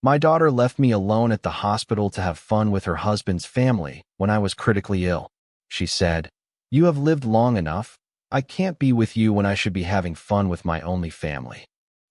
My daughter left me alone at the hospital to have fun with her husband's family when I was critically ill. She said, "You have lived long enough. I can't be with you when I should be having fun with my only family."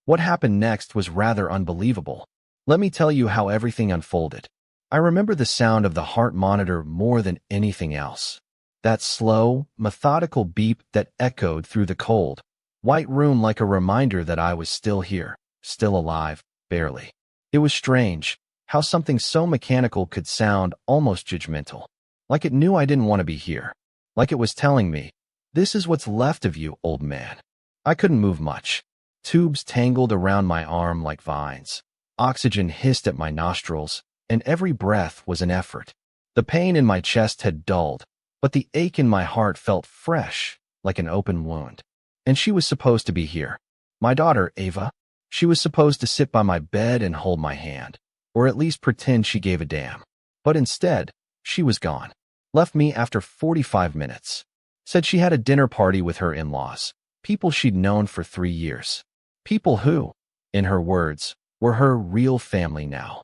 What happened next was rather unbelievable. Let me tell you how everything unfolded. I remember the sound of the heart monitor more than anything else. That slow, methodical beep that echoed through the cold, white room like a reminder that I was still here, still alive, barely. It was strange how something so mechanical could sound almost judgmental. Like it knew I didn't want to be here. Like it was telling me, "This is what's left of you, old man." I couldn't move much. Tubes tangled around my arm like vines. Oxygen hissed at my nostrils, and every breath was an effort. The pain in my chest had dulled, but the ache in my heart felt fresh, like an open wound. And she was supposed to be here. My daughter, Ava. She was supposed to sit by my bed and hold my hand, or at least pretend she gave a damn. But instead, she was gone. Left me after 45 minutes. Said she had a dinner party with her in-laws, people she'd known for 3 years. People who, in her words, were her real family now.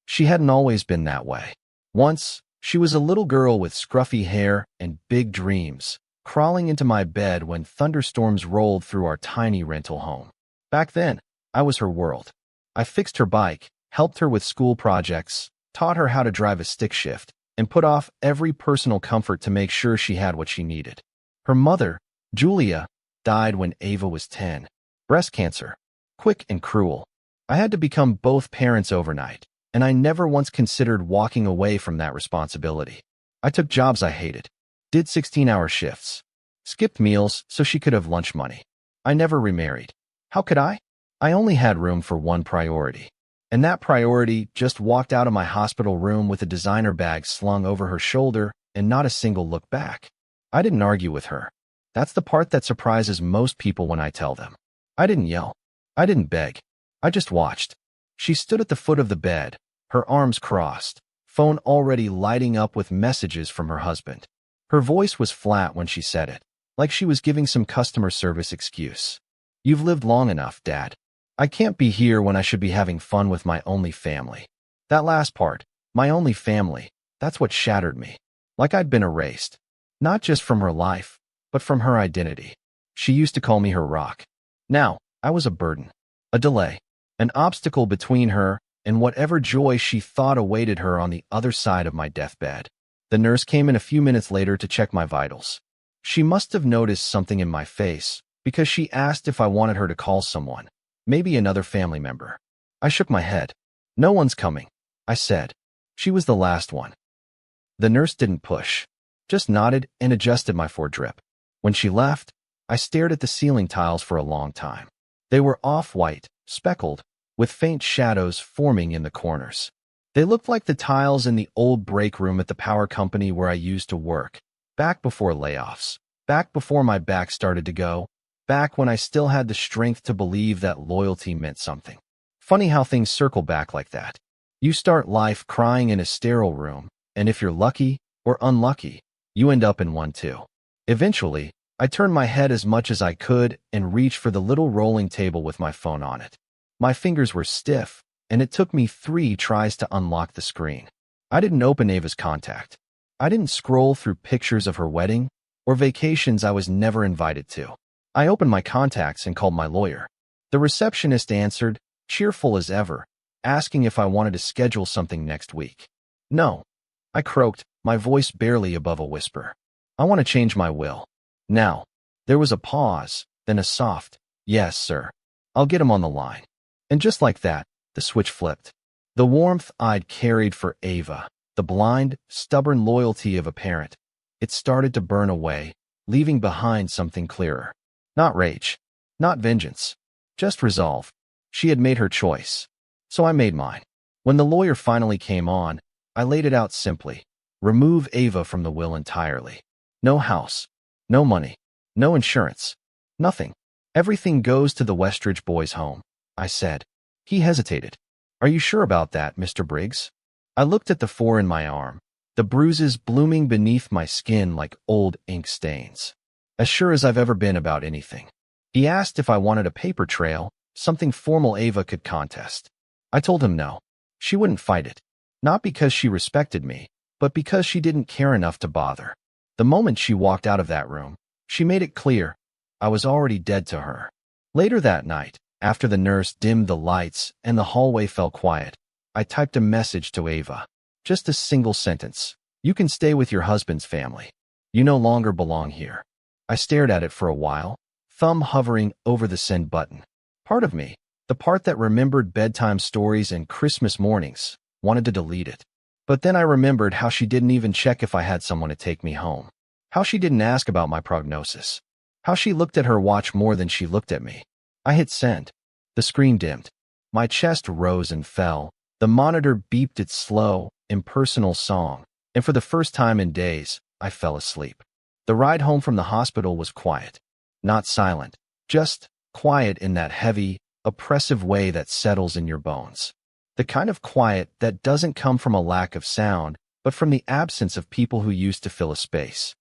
She hadn't always been that way. Once, she was a little girl with scruffy hair and big dreams, crawling into my bed when thunderstorms rolled through our tiny rental home. Back then, I was her world. I fixed her bike, helped her with school projects, taught her how to drive a stick shift, and put off every personal comfort to make sure she had what she needed. Her mother, Julia, died when Ava was 10. Breast cancer. Quick and cruel. I had to become both parents overnight, and I never once considered walking away from that responsibility. I took jobs I hated, did 16-hour shifts, skipped meals so she could have lunch money. I never remarried. How could I? I only had room for one priority. And that priority just walked out of my hospital room with a designer bag slung over her shoulder and not a single look back. I didn't argue with her. That's the part that surprises most people when I tell them. I didn't yell. I didn't beg. I just watched. She stood at the foot of the bed, her arms crossed, phone already lighting up with messages from her husband. Her voice was flat when she said it, like she was giving some customer service excuse. "You've lived long enough, Dad. I can't be here when I should be having fun with my only family." That last part, my only family, that's what shattered me. Like I'd been erased. Not just from her life, but from her identity. She used to call me her rock. Now, I was a burden, a delay, an obstacle between her and whatever joy she thought awaited her on the other side of my deathbed. The nurse came in a few minutes later to check my vitals. She must have noticed something in my face because she asked if I wanted her to call someone. Maybe another family member. I shook my head. "No one's coming," I said. She was the last one. The nurse didn't push, just nodded and adjusted my foredrip. When she left, I stared at the ceiling tiles for a long time. They were off-white, speckled, with faint shadows forming in the corners. They looked like the tiles in the old break room at the power company where I used to work, back before layoffs, back before my back started to go, back when I still had the strength to believe that loyalty meant something. Funny how things circle back like that. You start life crying in a sterile room, and if you're lucky or unlucky, you end up in one too. Eventually, I turned my head as much as I could and reached for the little rolling table with my phone on it. My fingers were stiff, and it took me 3 tries to unlock the screen. I didn't open Ava's contact. I didn't scroll through pictures of her wedding or vacations I was never invited to. I opened my contacts and called my lawyer. The receptionist answered, cheerful as ever, asking if I wanted to schedule something next week. "No," I croaked, my voice barely above a whisper. "I want to change my will. Now." There was a pause, then a soft, "Yes, sir. I'll get him on the line." And just like that, the switch flipped. The warmth I'd carried for Ava, the blind, stubborn loyalty of a parent, it started to burn away, leaving behind something clearer. Not rage, not vengeance, just resolve. She had made her choice, so I made mine. When the lawyer finally came on, I laid it out simply. Remove Ava from the will entirely. No house, no money, no insurance, nothing. Everything goes to the Westridge boys' home, I said. He hesitated. "Are you sure about that, Mr. Briggs?" I looked at the 4 in my arm, the bruises blooming beneath my skin like old ink stains. As sure as I've ever been about anything. He asked if I wanted a paper trail, something formal Ava could contest. I told him no. She wouldn't fight it. Not because she respected me, but because she didn't care enough to bother. The moment she walked out of that room, she made it clear I was already dead to her. Later that night, after the nurse dimmed the lights and the hallway fell quiet, I typed a message to Ava. Just a single sentence. You can stay with your husband's family. You no longer belong here. I stared at it for a while, thumb hovering over the send button. Part of me, the part that remembered bedtime stories and Christmas mornings, wanted to delete it. But then I remembered how she didn't even check if I had someone to take me home. How she didn't ask about my prognosis. How she looked at her watch more than she looked at me. I hit send. The screen dimmed. My chest rose and fell. The monitor beeped its slow, impersonal song, and for the first time in days, I fell asleep. The ride home from the hospital was quiet. Not silent, just quiet in that heavy, oppressive way that settles in your bones. The kind of quiet that doesn't come from a lack of sound, but from the absence of people who used to fill a space.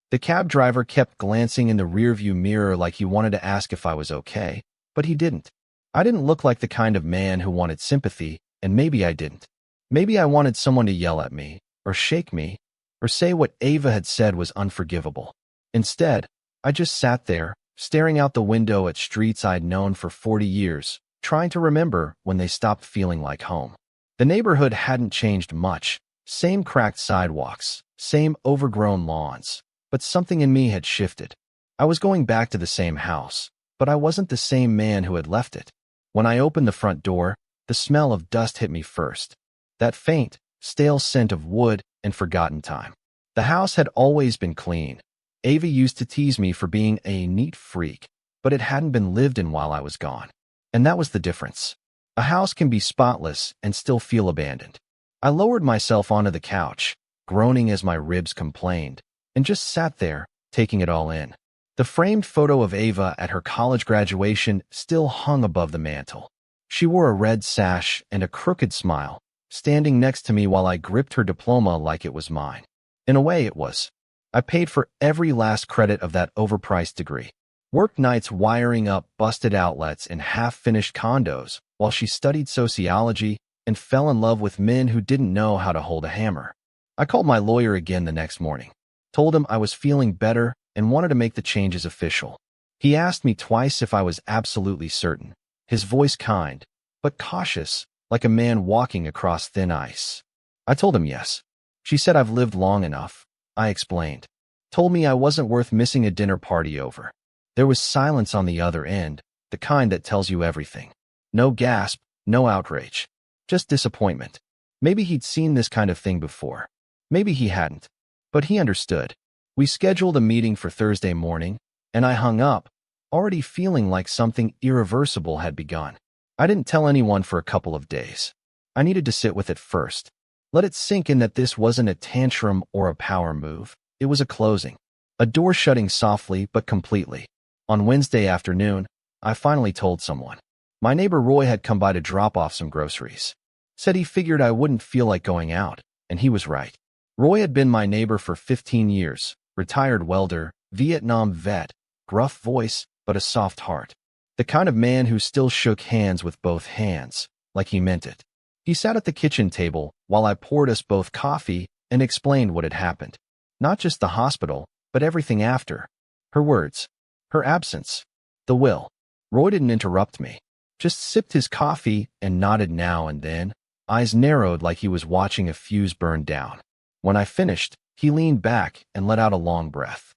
The cab driver kept glancing in the rearview mirror like he wanted to ask if I was okay, but he didn't. I didn't look like the kind of man who wanted sympathy, and maybe I didn't. Maybe I wanted someone to yell at me, or shake me, or say what Ava had said was unforgivable. Instead, I just sat there, staring out the window at streets I'd known for 40 years, trying to remember when they stopped feeling like home. The neighborhood hadn't changed much. Same cracked sidewalks, same overgrown lawns. But something in me had shifted. I was going back to the same house, but I wasn't the same man who had left it. When I opened the front door, the smell of dust hit me first. That faint, stale scent of wood and forgotten time. The house had always been clean. Ava used to tease me for being a neat freak, but it hadn't been lived in while I was gone. And that was the difference. A house can be spotless and still feel abandoned. I lowered myself onto the couch, groaning as my ribs complained, and just sat there, taking it all in. The framed photo of Ava at her college graduation still hung above the mantel. She wore a red sash and a crooked smile, standing next to me while I gripped her diploma like it was mine. In a way, it was. I paid for every last credit of that overpriced degree. Worked nights wiring up busted outlets in half-finished condos while she studied sociology and fell in love with men who didn't know how to hold a hammer. I called my lawyer again the next morning. Told him I was feeling better and wanted to make the changes official. He asked me twice if I was absolutely certain, his voice kind, but cautious, like a man walking across thin ice. I told him yes. She said I've lived long enough, I explained. Told me I wasn't worth missing a dinner party over. There was silence on the other end, the kind that tells you everything. No gasp, no outrage. Just disappointment. Maybe he'd seen this kind of thing before. Maybe he hadn't. But he understood. We scheduled a meeting for Thursday morning, and I hung up, already feeling like something irreversible had begun. I didn't tell anyone for a couple of days. I needed to sit with it first. Let it sink in that this wasn't a tantrum or a power move. It was a closing. A door shutting softly but completely. On Wednesday afternoon, I finally told someone. My neighbor Roy had come by to drop off some groceries. Said he figured I wouldn't feel like going out, and he was right. Roy had been my neighbor for 15 years, retired welder, Vietnam vet, gruff voice, but a soft heart. The kind of man who still shook hands with both hands, like he meant it. He sat at the kitchen table while I poured us both coffee and explained what had happened. Not just the hospital, but everything after. Her words. Her absence. The will. Roy didn't interrupt me. Just sipped his coffee and nodded now and then, eyes narrowed like he was watching a fuse burn down. When I finished, he leaned back and let out a long breath.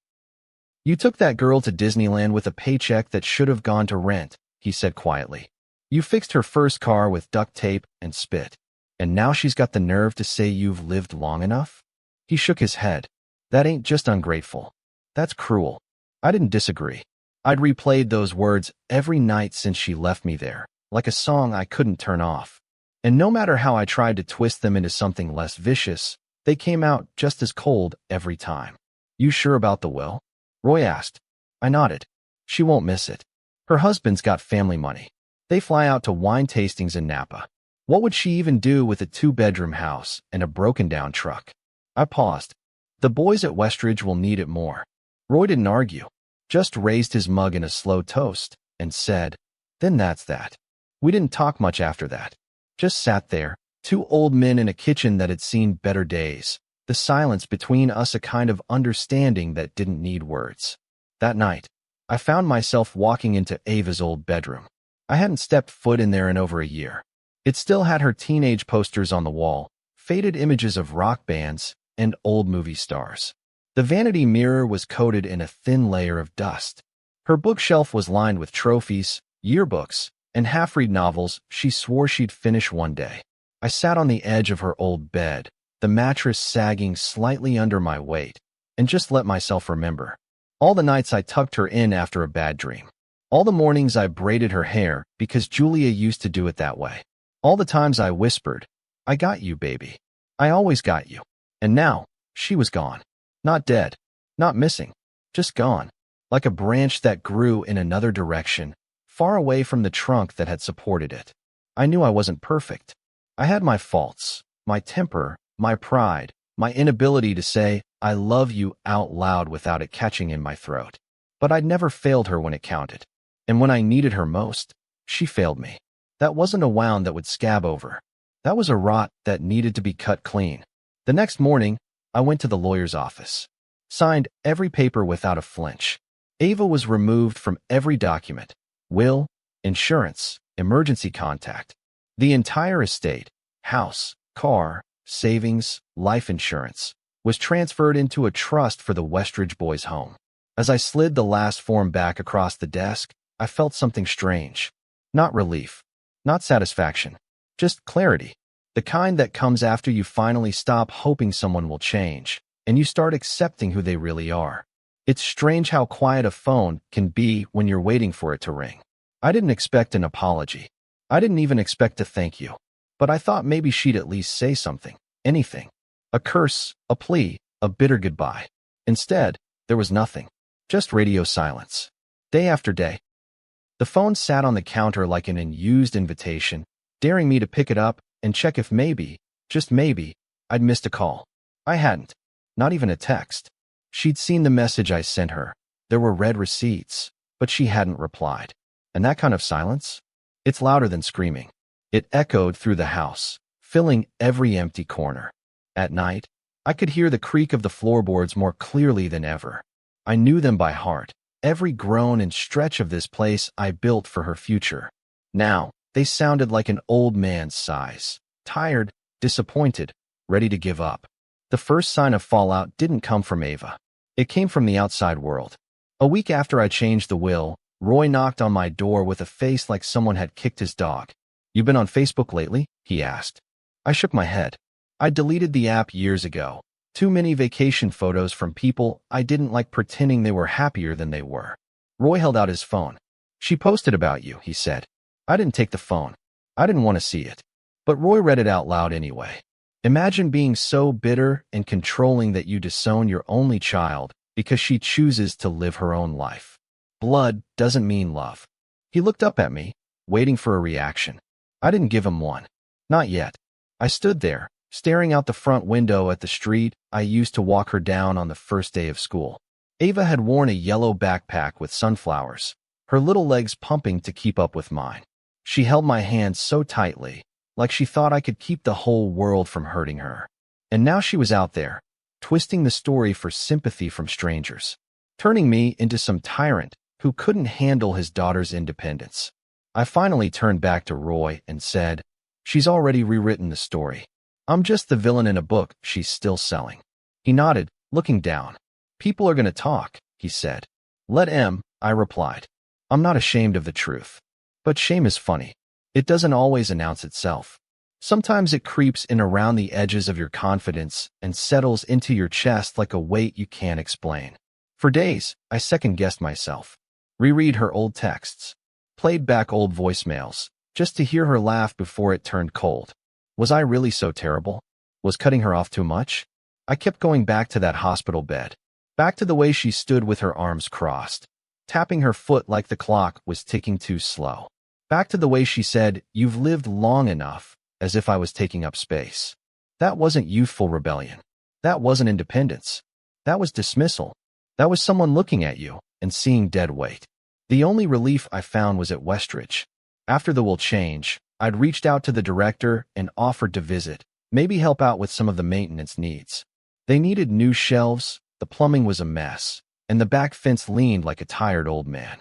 You took that girl to Disneyland with a paycheck that should have gone to rent, he said quietly. You fixed her first car with duct tape and spit. And now she's got the nerve to say you've lived long enough? He shook his head. That ain't just ungrateful. That's cruel. I didn't disagree. I'd replayed those words every night since she left me there, like a song I couldn't turn off. And no matter how I tried to twist them into something less vicious, they came out just as cold every time. You sure about the will? Roy asked. I nodded. She won't miss it. Her husband's got family money. They fly out to wine tastings in Napa. What would she even do with a 2-bedroom house and a broken-down truck? I paused. The boys at Westridge will need it more. Roy didn't argue, just raised his mug in a slow toast and said, then that's that. We didn't talk much after that. Just sat there, Two old men in a kitchen that had seen better days. The silence between us a kind of understanding that didn't need words. That night, I found myself walking into Ava's old bedroom. I hadn't stepped foot in there in over a year. It still had her teenage posters on the wall, faded images of rock bands, and old movie stars. The vanity mirror was coated in a thin layer of dust. Her bookshelf was lined with trophies, yearbooks, and half-read novels she swore she'd finish one day. I sat on the edge of her old bed, the mattress sagging slightly under my weight, and just let myself remember. All the nights I tucked her in after a bad dream. All the mornings I braided her hair because Julia used to do it that way. All the times I whispered, "I got you, baby. I always got you." And now, she was gone. Not dead. Not missing. Just gone. Like a branch that grew in another direction, far away from the trunk that had supported it. I knew I wasn't perfect. I had my faults, my temper, my pride, my inability to say, "I love you" out loud without it catching in my throat. But I'd never failed her when it counted. And when I needed her most, she failed me. That wasn't a wound that would scab over. That was a rot that needed to be cut clean. The next morning, I went to the lawyer's office. Signed every paper without a flinch. Ava was removed from every document. Will, insurance, emergency contact. The entire estate, house, car, savings, life insurance, was transferred into a trust for the Westridge boys' home. As I slid the last form back across the desk, I felt something strange. Not relief. Not satisfaction. Just clarity. The kind that comes after you finally stop hoping someone will change, and you start accepting who they really are. It's strange how quiet a phone can be when you're waiting for it to ring. I didn't expect an apology. I didn't even expect to thank you. But I thought maybe she'd at least say something. Anything. A curse, a plea, a bitter goodbye. Instead, there was nothing. Just radio silence. Day after day. The phone sat on the counter like an unused invitation, daring me to pick it up and check if maybe, just maybe, I'd missed a call. I hadn't. Not even a text. She'd seen the message I sent her. There were read receipts, but she hadn't replied. And that kind of silence? It's louder than screaming. It echoed through the house, filling every empty corner. At night, I could hear the creak of the floorboards more clearly than ever. I knew them by heart, every groan and stretch of this place I built for her future. Now, they sounded like an old man's sighs, tired, disappointed, ready to give up. The first sign of fallout didn't come from Ava. It came from the outside world. A week after I changed the will, Roy knocked on my door with a face like someone had kicked his dog. "You been on Facebook lately?" he asked. I shook my head. I deleted the app years ago. Too many vacation photos from people I didn't like pretending they were happier than they were. Roy held out his phone. "She posted about you," he said. I didn't take the phone. I didn't want to see it. But Roy read it out loud anyway. "Imagine being so bitter and controlling that you disown your only child because she chooses to live her own life. Blood doesn't mean love." He looked up at me, waiting for a reaction. I didn't give him one. Not yet. I stood there, staring out the front window at the street I used to walk her down on the first day of school. Ava had worn a yellow backpack with sunflowers, her little legs pumping to keep up with mine. She held my hand so tightly, like she thought I could keep the whole world from hurting her. And now she was out there, twisting the story for sympathy from strangers, turning me into some tyrant who couldn't handle his daughter's independence. I finally turned back to Roy and said, "She's already rewritten the story. I'm just the villain in a book she's still selling." He nodded, looking down. "People are going to talk," he said. "Let 'em," I replied. I'm not ashamed of the truth. But shame is funny. It doesn't always announce itself. Sometimes it creeps in around the edges of your confidence and settles into your chest like a weight you can't explain. For days, I second-guessed myself. Reread her old texts. Played back old voicemails, just to hear her laugh before it turned cold. Was I really so terrible? Was cutting her off too much? I kept going back to that hospital bed. Back to the way she stood with her arms crossed, tapping her foot like the clock was ticking too slow. Back to the way she said, "You've lived long enough," as if I was taking up space. That wasn't youthful rebellion. That wasn't independence. That was dismissal. That was someone looking at you and seeing dead weight. The only relief I found was at Westridge. After the will change, I'd reached out to the director and offered to visit, maybe help out with some of the maintenance needs. They needed new shelves, the plumbing was a mess, and the back fence leaned like a tired old man.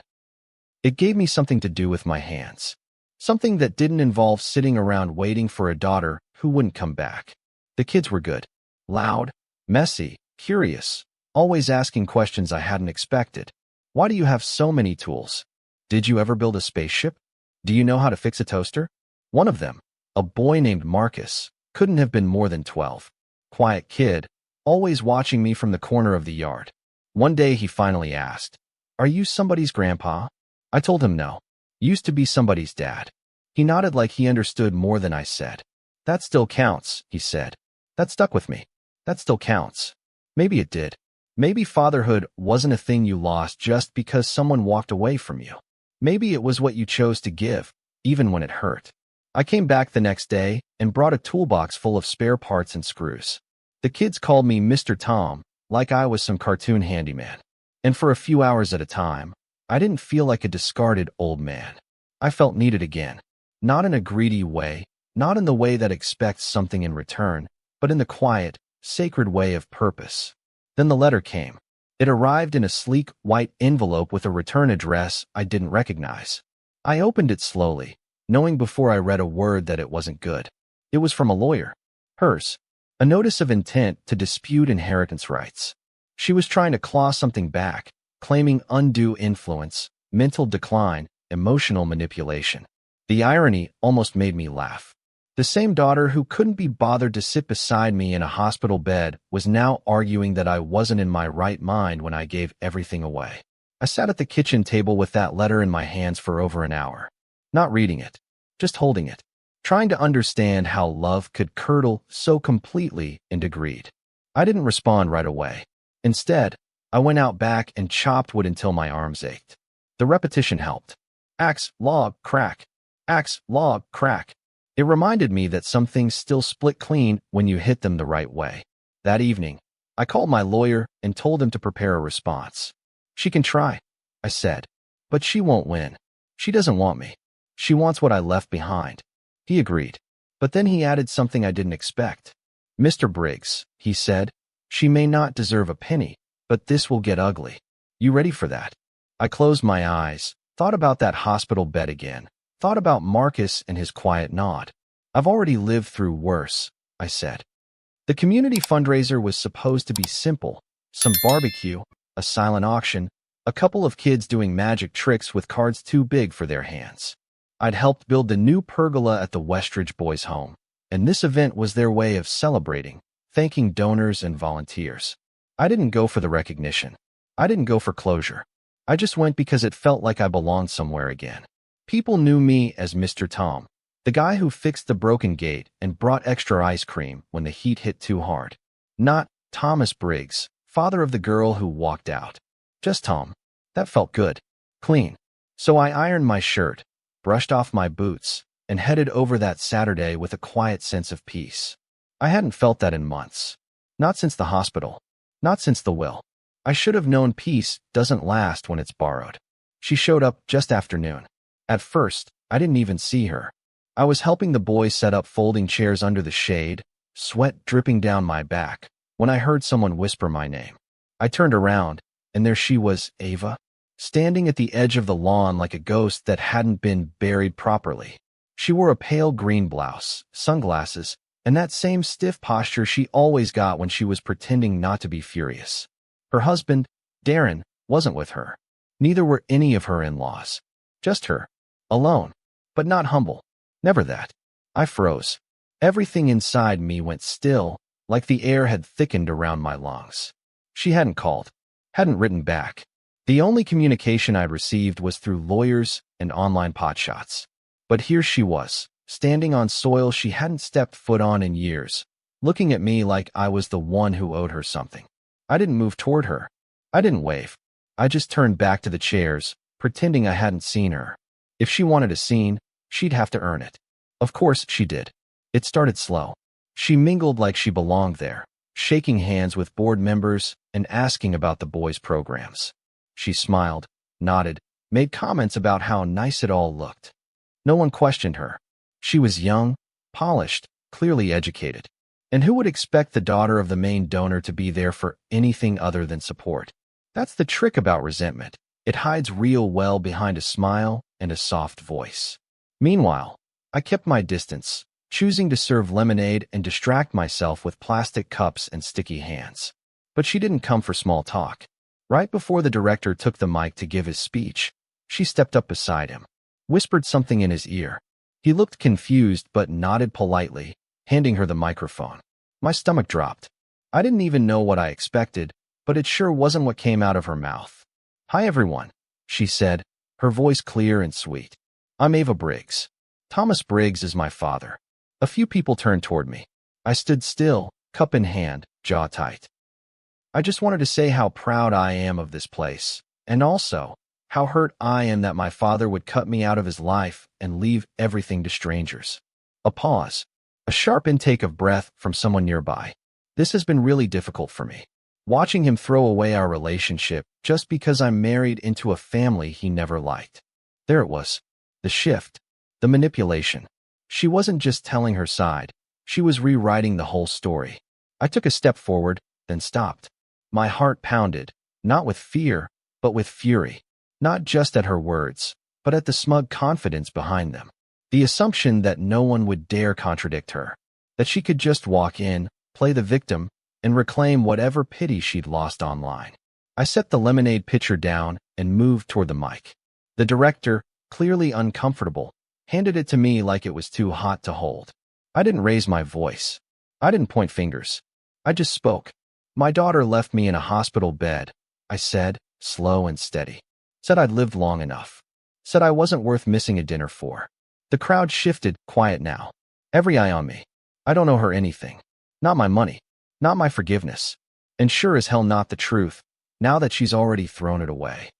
It gave me something to do with my hands. Something that didn't involve sitting around waiting for a daughter who wouldn't come back. The kids were good, loud, messy, curious, always asking questions I hadn't expected. Why do you have so many tools? Did you ever build a spaceship? Do you know how to fix a toaster? One of them, a boy named Marcus, couldn't have been more than 12. Quiet kid, always watching me from the corner of the yard. One day he finally asked, "Are you somebody's grandpa?" I told him no. Used to be somebody's dad. He nodded like he understood more than I said. "That still counts," he said. That stuck with me. That still counts. Maybe it did. Maybe fatherhood wasn't a thing you lost just because someone walked away from you. Maybe it was what you chose to give, even when it hurt. I came back the next day and brought a toolbox full of spare parts and screws. The kids called me Mr. Tom, like I was some cartoon handyman. And for a few hours at a time, I didn't feel like a discarded old man. I felt needed again. Not in a greedy way, not in the way that expects something in return, but in the quiet, sacred way of purpose. Then the letter came. It arrived in a sleek, white envelope with a return address I didn't recognize. I opened it slowly, knowing before I read a word that it wasn't good. It was from a lawyer. Hers. A notice of intent to dispute inheritance rights. She was trying to claw something back, claiming undue influence, mental decline, emotional manipulation. The irony almost made me laugh. The same daughter who couldn't be bothered to sit beside me in a hospital bed was now arguing that I wasn't in my right mind when I gave everything away. I sat at the kitchen table with that letter in my hands for over an hour. Not reading it, just holding it, trying to understand how love could curdle so completely into greed. I didn't respond right away. Instead, I went out back and chopped wood until my arms ached. The repetition helped. Axe, log, crack. Axe, log, crack. It reminded me that some things still split clean when you hit them the right way. That evening, I called my lawyer and told him to prepare a response. "She can try," I said, "but she won't win. She doesn't want me. She wants what I left behind." He agreed, but then he added something I didn't expect. "Mr. Briggs," he said, "she may not deserve a penny, but this will get ugly. You ready for that?" I closed my eyes, thought about that hospital bed again, thought about Marcus and his quiet nod. "I've already lived through worse," I said. The community fundraiser was supposed to be simple. Some barbecue, a silent auction, a couple of kids doing magic tricks with cards too big for their hands. I'd helped build the new pergola at the Westridge boys' home, and this event was their way of celebrating, thanking donors and volunteers. I didn't go for the recognition. I didn't go for closure. I just went because it felt like I belonged somewhere again. People knew me as Mr. Tom, the guy who fixed the broken gate and brought extra ice cream when the heat hit too hard. Not Thomas Briggs, father of the girl who walked out. Just Tom. That felt good. Clean. So I ironed my shirt, brushed off my boots, and headed over that Saturday with a quiet sense of peace. I hadn't felt that in months. Not since the hospital. Not since the will. I should have known peace doesn't last when it's borrowed. She showed up just after noon. At first, I didn't even see her. I was helping the boys set up folding chairs under the shade, sweat dripping down my back, when I heard someone whisper my name. I turned around, and there she was, Ava, standing at the edge of the lawn like a ghost that hadn't been buried properly. She wore a pale green blouse, sunglasses, and that same stiff posture she always got when she was pretending not to be furious. Her husband, Darren, wasn't with her. Neither were any of her in-laws. Just her. Alone. But not humble. Never that. I froze. Everything inside me went still, like the air had thickened around my lungs. She hadn't called. Hadn't written back. The only communication I'd received was through lawyers and online potshots. But here she was, standing on soil she hadn't stepped foot on in years, looking at me like I was the one who owed her something. I didn't move toward her. I didn't wave. I just turned back to the chairs, pretending I hadn't seen her. If she wanted a scene, she'd have to earn it. Of course she did. It started slow. She mingled like she belonged there, shaking hands with board members and asking about the boys' programs. She smiled, nodded, made comments about how nice it all looked. No one questioned her. She was young, polished, clearly educated. And who would expect the daughter of the main donor to be there for anything other than support? That's the trick about resentment. It hides real well behind a smile and a soft voice. Meanwhile, I kept my distance, choosing to serve lemonade and distract myself with plastic cups and sticky hands. But she didn't come for small talk. Right before the director took the mic to give his speech, she stepped up beside him, whispered something in his ear. He looked confused but nodded politely, handing her the microphone. My stomach dropped. I didn't even know what I expected, but it sure wasn't what came out of her mouth. "Hi everyone," she said, her voice clear and sweet. "I'm Ava Briggs. Thomas Briggs is my father." A few people turned toward me. I stood still, cup in hand, jaw tight. "I just wanted to say how proud I am of this place, and also how hurt I am that my father would cut me out of his life and leave everything to strangers." A pause. A sharp intake of breath from someone nearby. "This has been really difficult for me. Watching him throw away our relationship just because I'm married into a family he never liked." There it was. The shift. The manipulation. She wasn't just telling her side. She was rewriting the whole story. I took a step forward, then stopped. My heart pounded, not with fear, but with fury. Not just at her words, but at the smug confidence behind them. The assumption that no one would dare contradict her. That she could just walk in, play the victim, and reclaim whatever pity she'd lost online. I set the lemonade pitcher down and moved toward the mic. The director, clearly uncomfortable, handed it to me like it was too hot to hold. I didn't raise my voice. I didn't point fingers. I just spoke. "My daughter left me in a hospital bed," I said, slow and steady. "Said I'd lived long enough. Said I wasn't worth missing a dinner for." The crowd shifted, quiet now. Every eye on me. I don't owe her anything. Not my money. Not my forgiveness. And sure as hell not the truth, now that she's already thrown it away.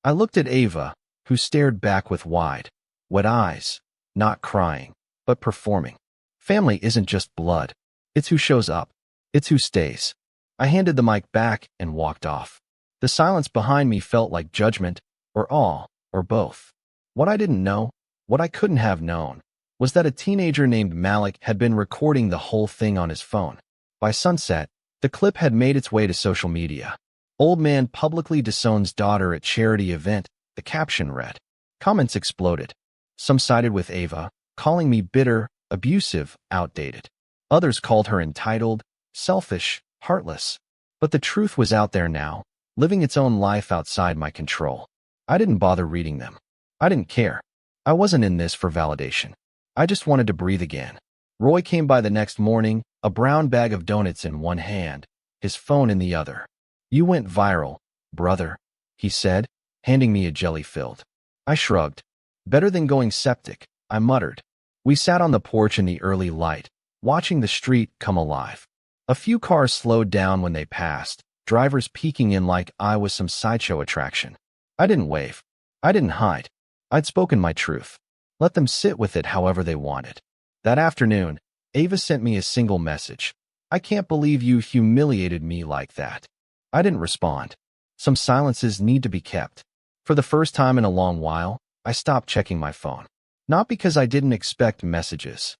I looked at Ava, who stared back with wide, wet eyes, not crying, but performing. Family isn't just blood. It's who shows up. It's who stays. I handed the mic back and walked off. The silence behind me felt like judgment, or awe, or both. What I didn't know, what I couldn't have known, was that a teenager named Malik had been recording the whole thing on his phone. By sunset, the clip had made its way to social media. "Old man publicly disowns daughter at charity event," the caption read. Comments exploded. Some sided with Ava, calling me bitter, abusive, outdated. Others called her entitled, selfish, heartless. But the truth was out there now, living its own life outside my control. I didn't bother reading them. I didn't care. I wasn't in this for validation. I just wanted to breathe again. Roy came by the next morning, a brown bag of donuts in one hand, his phone in the other. "You went viral, brother," he said, handing me a jelly-filled. I shrugged. "Better than going septic," I muttered. We sat on the porch in the early light, watching the street come alive. A few cars slowed down when they passed, drivers peeking in like I was some sideshow attraction. I didn't wave. I didn't hide. I'd spoken my truth. Let them sit with it however they wanted. That afternoon, Ava sent me a single message. "I can't believe you humiliated me like that." I didn't respond. Some silences need to be kept. For the first time in a long while, I stopped checking my phone. Not because I didn't expect messages.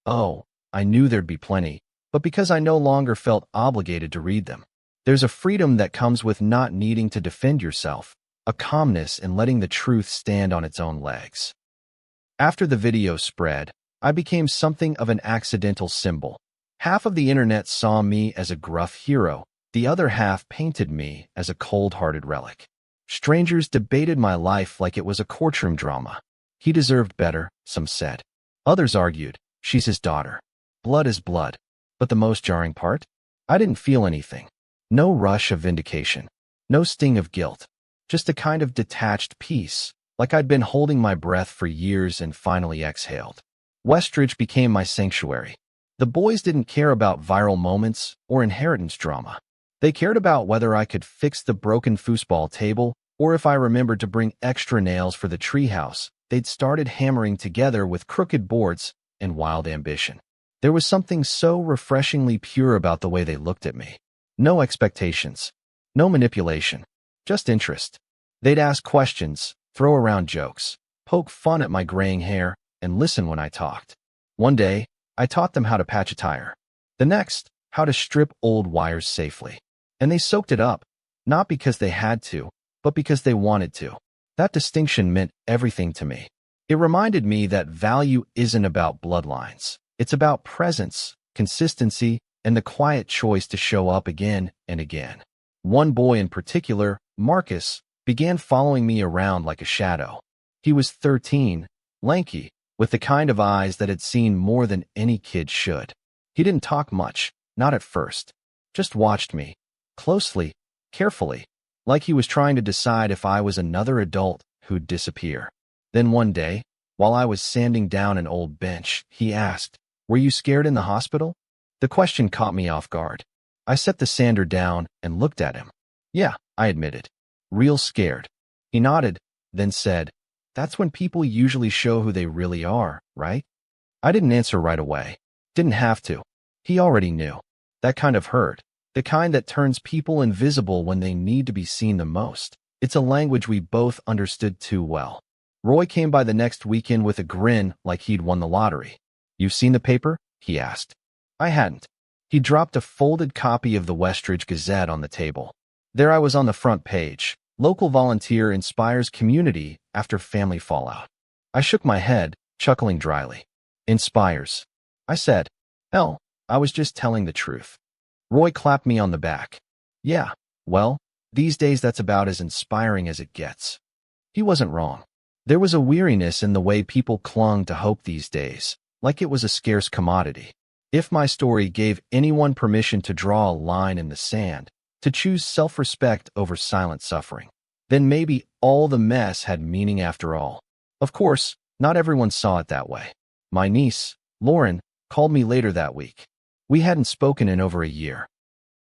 Oh, I knew there'd be plenty, but because I no longer felt obligated to read them. There's a freedom that comes with not needing to defend yourself, a calmness in letting the truth stand on its own legs. After the video spread, I became something of an accidental symbol. Half of the internet saw me as a gruff hero, the other half painted me as a cold-hearted relic. Strangers debated my life like it was a courtroom drama. He deserved better, some said. Others argued, she's his daughter. Blood is blood. But the most jarring part? I didn't feel anything. No rush of vindication. No sting of guilt. Just a kind of detached peace, like I'd been holding my breath for years and finally exhaled. Westridge became my sanctuary. The boys didn't care about viral moments or inheritance drama. They cared about whether I could fix the broken foosball table or if I remembered to bring extra nails for the treehouse they'd started hammering together with crooked boards and wild ambition. There was something so refreshingly pure about the way they looked at me. No expectations. No manipulation. Just interest. They'd ask questions, throw around jokes, poke fun at my graying hair, and listen when I talked. One day, I taught them how to patch a tire. The next, how to strip old wires safely. And they soaked it up, not because they had to, but because they wanted to. That distinction meant everything to me. It reminded me that value isn't about bloodlines. It's about presence, consistency, and the quiet choice to show up again and again. One boy in particular, Marcus, began following me around like a shadow. He was 13, lanky, with the kind of eyes that had seen more than any kid should. He didn't talk much, not at first. Just watched me, closely, carefully, like he was trying to decide if I was another adult who'd disappear. Then one day, while I was sanding down an old bench, he asked, "Were you scared in the hospital?" The question caught me off guard. I set the sander down and looked at him. "Yeah," I admitted. "Real scared." He nodded, then said, "That's when people usually show who they really are, right?" I didn't answer right away. Didn't have to. He already knew. That kind of hurt. The kind that turns people invisible when they need to be seen the most. It's a language we both understood too well. Roy came by the next weekend with a grin like he'd won the lottery. "You've seen the paper?" he asked. I hadn't. He dropped a folded copy of the Westridge Gazette on the table. There I was on the front page. Local volunteer inspires community after family fallout. I shook my head, chuckling dryly. "Inspires," I said. "Hell, I was just telling the truth." Roy clapped me on the back. "Yeah, well, these days that's about as inspiring as it gets." He wasn't wrong. There was a weariness in the way people clung to hope these days, like it was a scarce commodity. If my story gave anyone permission to draw a line in the sand, to choose self-respect over silent suffering, then maybe all the mess had meaning after all. Of course, not everyone saw it that way. My niece, Lauren, called me later that week. We hadn't spoken in over a year.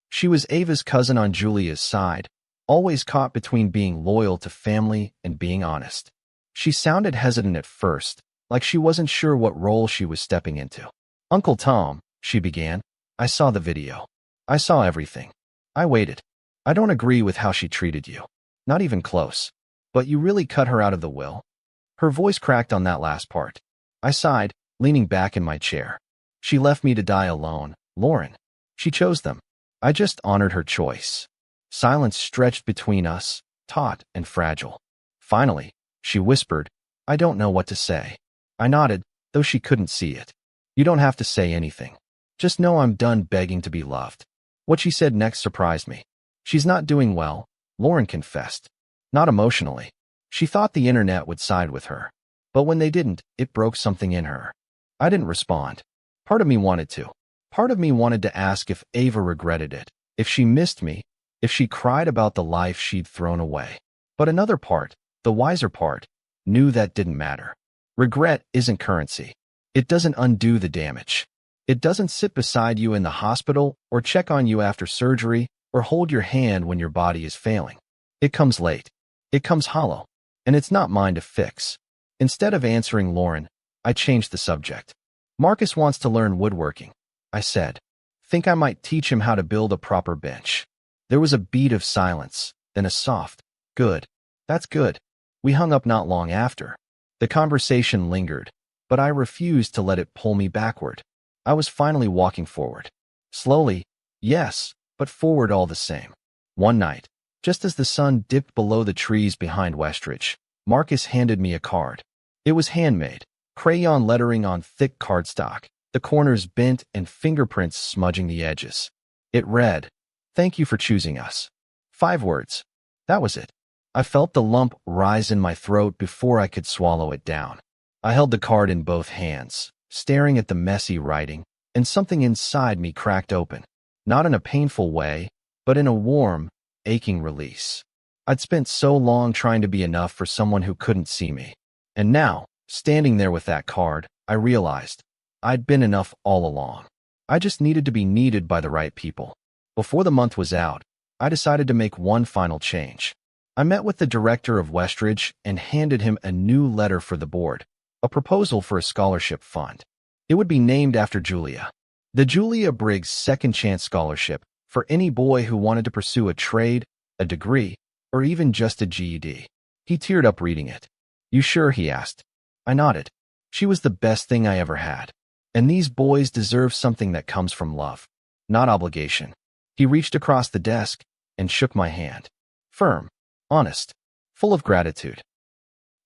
She was Ava's cousin on Julia's side, always caught between being loyal to family and being honest. She sounded hesitant at first, like she wasn't sure what role she was stepping into. "Uncle Tom," she began, "I saw the video. I saw everything. I waited. I don't agree with how she treated you. Not even close. But you really cut her out of the will." Her voice cracked on that last part. I sighed, leaning back in my chair. "She left me to die alone, Lauren. She chose them. I just honored her choice." Silence stretched between us, taut and fragile. Finally, she whispered, "I don't know what to say." I nodded, though she couldn't see it. "You don't have to say anything. Just know I'm done begging to be loved." What she said next surprised me. "She's not doing well," Lauren confessed. "Not emotionally." She thought the internet would side with her. But when they didn't, it broke something in her. I didn't respond. Part of me wanted to. Part of me wanted to ask if Ava regretted it, if she missed me, if she cried about the life she'd thrown away. But another part, the wiser part, knew that didn't matter. Regret isn't currency. It doesn't undo the damage. It doesn't sit beside you in the hospital or check on you after surgery or hold your hand when your body is failing. It comes late. It comes hollow. And it's not mine to fix. Instead of answering Lauren, I changed the subject. "Marcus wants to learn woodworking," I said. "Think I might teach him how to build a proper bench." There was a beat of silence, then a soft, "Good. That's good." We hung up not long after. The conversation lingered, but I refused to let it pull me backward. I was finally walking forward. Slowly, yes, but forward all the same. One night, just as the sun dipped below the trees behind Westridge, Marcus handed me a card. It was handmade, crayon lettering on thick cardstock, the corners bent and fingerprints smudging the edges. It read, "Thank you for choosing us." 5 words. That was it. I felt the lump rise in my throat before I could swallow it down. I held the card in both hands, staring at the messy writing, and something inside me cracked open. Not in a painful way, but in a warm, aching release. I'd spent so long trying to be enough for someone who couldn't see me. And now, standing there with that card, I realized I'd been enough all along. I just needed to be needed by the right people. Before the month was out, I decided to make one final change. I met with the director of Westridge and handed him a new letter for the board, a proposal for a scholarship fund. It would be named after Julia. The Julia Briggs Second Chance Scholarship for any boy who wanted to pursue a trade, a degree, or even just a GED. He teared up reading it. "You sure?" he asked. I nodded. She was the best thing I ever had. And these boys deserve something that comes from love, not obligation. He reached across the desk and shook my hand. Firm, honest, full of gratitude.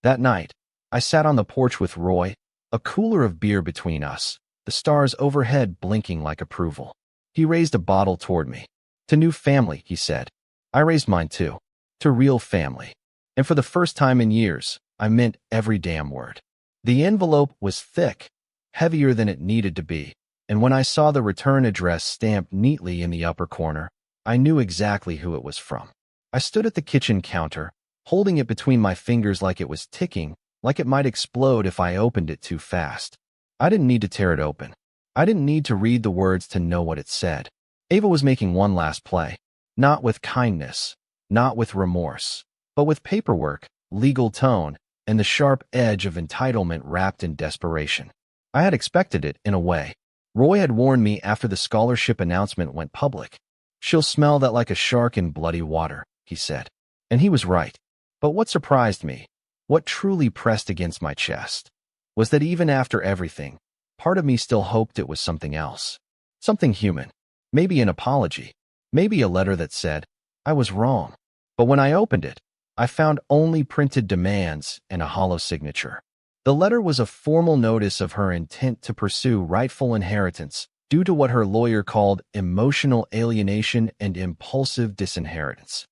That night, I sat on the porch with Roy, a cooler of beer between us, the stars overhead blinking like approval. He raised a bottle toward me. To new family, he said. I raised mine too. To real family. And for the first time in years, I meant every damn word. The envelope was thick, heavier than it needed to be, and when I saw the return address stamped neatly in the upper corner, I knew exactly who it was from. I stood at the kitchen counter, holding it between my fingers like it was ticking, like it might explode if I opened it too fast. I didn't need to tear it open. I didn't need to read the words to know what it said. Ava was making one last play. Not with kindness, not with remorse, but with paperwork, legal tone, and the sharp edge of entitlement wrapped in desperation. I had expected it, in a way. Roy had warned me after the scholarship announcement went public. She'll smell that like a shark in bloody water, he said. And he was right. But what surprised me, what truly pressed against my chest, was that even after everything, part of me still hoped it was something else. Something human. Maybe an apology. Maybe a letter that said, I was wrong. But when I opened it, I found only printed demands and a hollow signature. The letter was a formal notice of her intent to pursue rightful inheritance due to what her lawyer called emotional alienation and impulsive disinheritance.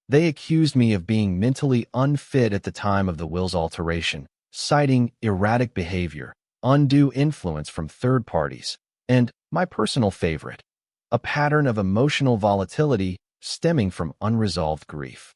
They accused me of being mentally unfit at the time of the will's alteration, citing erratic behavior, undue influence from third parties, and, my personal favorite, a pattern of emotional volatility stemming from unresolved grief.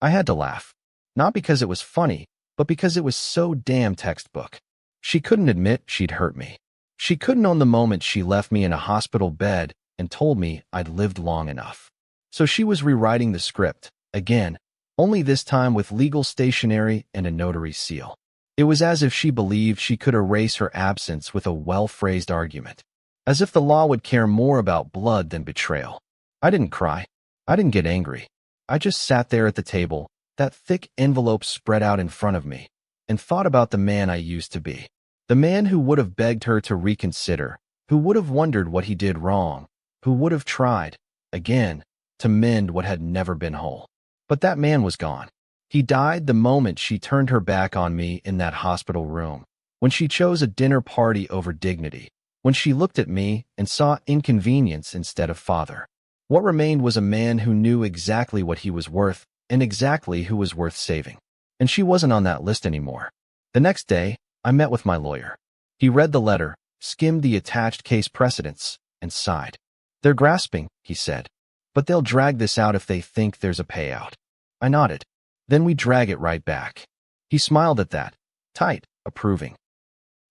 I had to laugh, not because it was funny, but because it was so damn textbook. She couldn't admit she'd hurt me. She couldn't own the moment she left me in a hospital bed and told me I'd lived long enough. So she was rewriting the script, again, only this time with legal stationery and a notary seal. It was as if she believed she could erase her absence with a well-phrased argument. As if the law would care more about blood than betrayal. I didn't cry. I didn't get angry. I just sat there at the table, that thick envelope spread out in front of me, and thought about the man I used to be. The man who would have begged her to reconsider, who would have wondered what he did wrong, who would have tried, again, to mend what had never been whole. But that man was gone. He died the moment she turned her back on me in that hospital room, when she chose a dinner party over dignity, when she looked at me and saw inconvenience instead of father. What remained was a man who knew exactly what he was worth and exactly who was worth saving. And she wasn't on that list anymore. The next day, I met with my lawyer. He read the letter, skimmed the attached case precedents, and sighed. They're grasping, he said, but they'll drag this out if they think there's a payout. I nodded. Then we drag it right back. He smiled at that, tight, approving.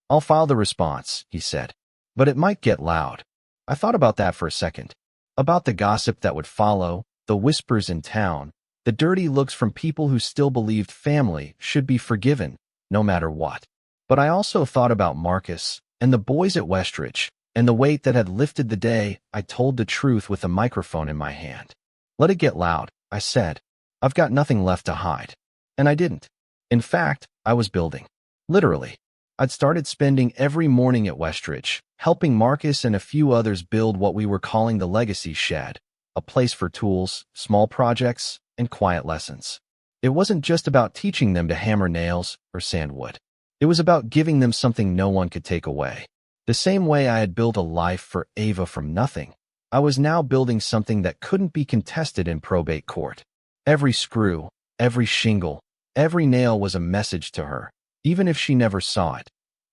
I'll file the response, he said, but it might get loud. I thought about that for a second. About the gossip that would follow, the whispers in town, the dirty looks from people who still believed family should be forgiven, no matter what. But I also thought about Marcus and the boys at Westridge and the weight that had lifted the day I told the truth with a microphone in my hand. Let it get loud, I said. I've got nothing left to hide. And I didn't. In fact, I was building. Literally. I'd started spending every morning at Westridge, helping Marcus and a few others build what we were calling the Legacy Shed, a place for tools, small projects, and quiet lessons. It wasn't just about teaching them to hammer nails or sand wood. It was about giving them something no one could take away. The same way I had built a life for Ava from nothing, I was now building something that couldn't be contested in probate court. Every screw, every shingle, every nail was a message to her, even if she never saw it.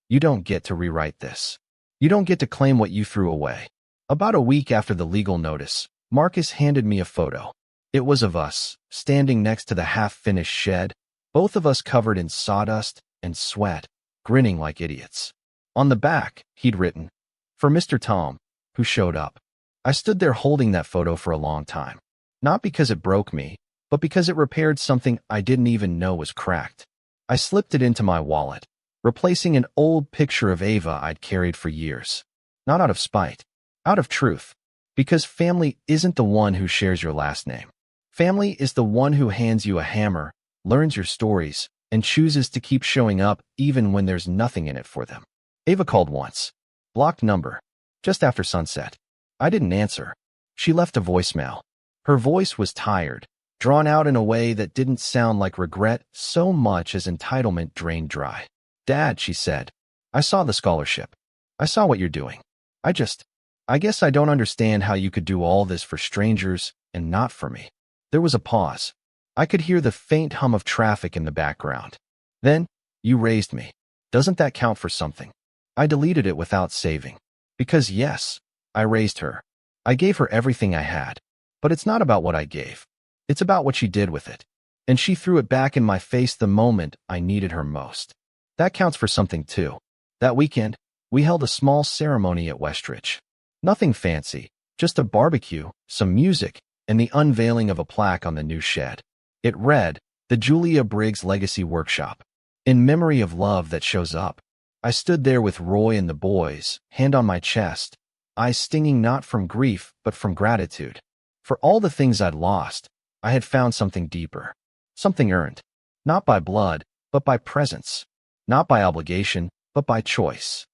You don't get to rewrite this. You don't get to claim what you threw away. About a week after the legal notice, Marcus handed me a photo. It was of us, standing next to the half-finished shed, both of us covered in sawdust and sweat, grinning like idiots. On the back, he'd written, "For Mr. Tom," who showed up. I stood there holding that photo for a long time. Not because it broke me, but because it repaired something I didn't even know was cracked. I slipped it into my wallet, replacing an old picture of Ava I'd carried for years. Not out of spite, out of truth. Because family isn't the one who shares your last name. Family is the one who hands you a hammer, learns your stories, and chooses to keep showing up even when there's nothing in it for them. Ava called once. Blocked number. Just after sunset. I didn't answer. She left a voicemail. Her voice was tired, drawn out in a way that didn't sound like regret so much as entitlement drained dry. Dad, she said, I saw the scholarship. I saw what you're doing. I guess I don't understand how you could do all this for strangers and not for me. There was a pause. I could hear the faint hum of traffic in the background. Then, you raised me. Doesn't that count for something? I deleted it without saving. Because yes, I raised her. I gave her everything I had. But it's not about what I gave. It's about what she did with it. And she threw it back in my face the moment I needed her most. That counts for something too. That weekend, we held a small ceremony at Westridge. Nothing fancy, just a barbecue, some music, and the unveiling of a plaque on the new shed. It read, "The Julia Briggs Legacy Workshop. In memory of love that shows up." I stood there with Roy and the boys, hand on my chest, eyes stinging not from grief but from gratitude. For all the things I'd lost, I had found something deeper. Something earned. Not by blood, but by presence. Not by obligation, but by choice.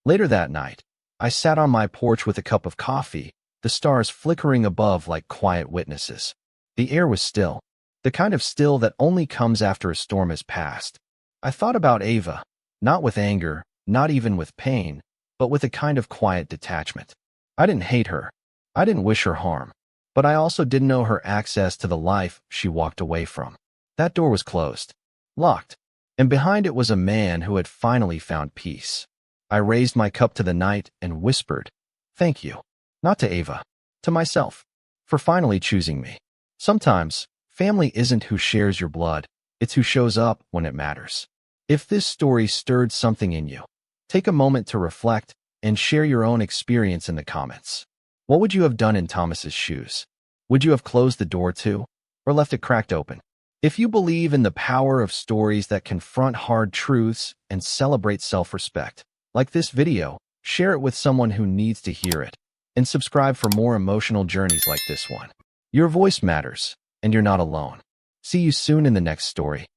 Later that night, I sat on my porch with a cup of coffee, the stars flickering above like quiet witnesses. The air was still, the kind of still that only comes after a storm has passed. I thought about Ava, not with anger, not even with pain, but with a kind of quiet detachment. I didn't hate her. I didn't wish her harm. But I also didn't know her access to the life she walked away from. That door was closed, locked, and behind it was a man who had finally found peace. I raised my cup to the night and whispered, "Thank you." Not to Ava, to myself, for finally choosing me. Sometimes, family isn't who shares your blood, it's who shows up when it matters. If this story stirred something in you, take a moment to reflect and share your own experience in the comments. What would you have done in Thomas's shoes? Would you have closed the door too, or left it cracked open? If you believe in the power of stories that confront hard truths and celebrate self-respect, like this video, share it with someone who needs to hear it, and subscribe for more emotional journeys like this one. Your voice matters, and you're not alone. See you soon in the next story.